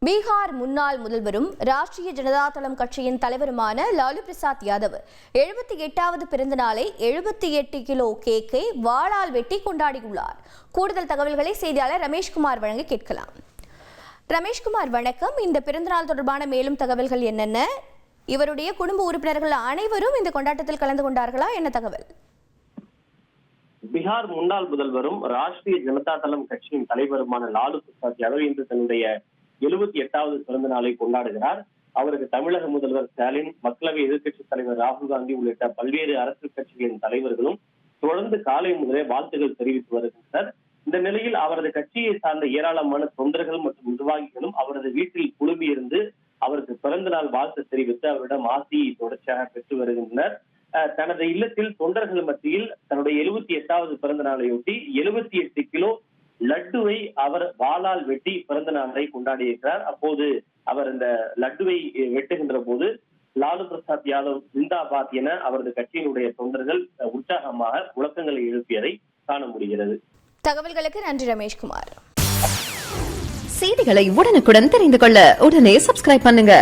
பீகார் முன்னாள் முதல்வரும் ராஷ்டிரிய ஜனதா தளம் கட்சியின் தலைவருமான லாலு பிரசாத் யாதவ் 78வது பிறந்த நாளை 78 கிலோ கேக்கை வாளால் வெட்டி கொண்டாடியுள்ளார். கூடுதல் தகவல்களை செய்தியாளர் ரமேஷ்குமார் வழங்க கேட்கலாம். ரமேஷ்குமார் வணக்கம். இந்த பிறந்தநாள் தொடர்பான மேலும் தகவல்கள் என்னென்ன? இவருடைய குடும்ப உறுப்பினர்கள் அனைவரும் இந்த கொண்டாட்டத்தில் கலந்து கொண்டார்களா? என்ன தகவல்? பீகார் முன்னாள் முதல்வரும் ராஷ்டிரிய ஜனதா தளம் கட்சியின் தலைவருமான லாலு பிரசாத் யாதவ் இன்று தன்னுடைய 78வது பிறந்த நாளை கொண்டாடுகிறார். அவருக்கு தமிழக முதல்வர் ஸ்டாலின், மக்களவை எதிர்க்கட்சித் தலைவர் ராகுல் காந்தி உள்ளிட்ட பல்வேறு அரசியல் கட்சிகளின் தலைவர்களும் தொடர்ந்து காலை முதலே வாழ்த்துகள் தெரிவித்து வருகின்றனர். இந்த நிலையில் அவரது கட்சியை சார்ந்த ஏராளமான தொண்டர்கள் மற்றும் நிர்வாகிகளும் அவரது வீட்டில் குழுமியிருந்து அவருக்கு பிறந்த நாள் வாழ்த்து தெரிவித்து அவரிடம் ஆசியை தொடர்ச்சியாக பெற்று வருகின்றனர். தனது இல்லத்தில் தொண்டர்கள் மத்தியில் தன்னுடைய 78வது பிறந்த நாளையொட்டி 78 கிலோ லட்டுவை அவர் வாளால் வெட்டி பிறந்த நாளை கொண்டாடியிருக்கிறார். அப்போது அவர் இந்த லட்டுவை வெட்டுகின்ற போது லாலு பிரசாத் யாதவ் ஜிந்தாபாத் என அவரது கட்சியினுடைய தொண்டர்கள் உற்சாகமாக முழக்கங்களை எழுப்பியதை காண முடிகிறது. தகவல்களுக்கு நன்றி ரமேஷ்குமார். செய்திகளை உடனுக்குடன் தெரிந்து கொள்ள உடனே சப்ஸ்கிரைப் பண்ணுங்க.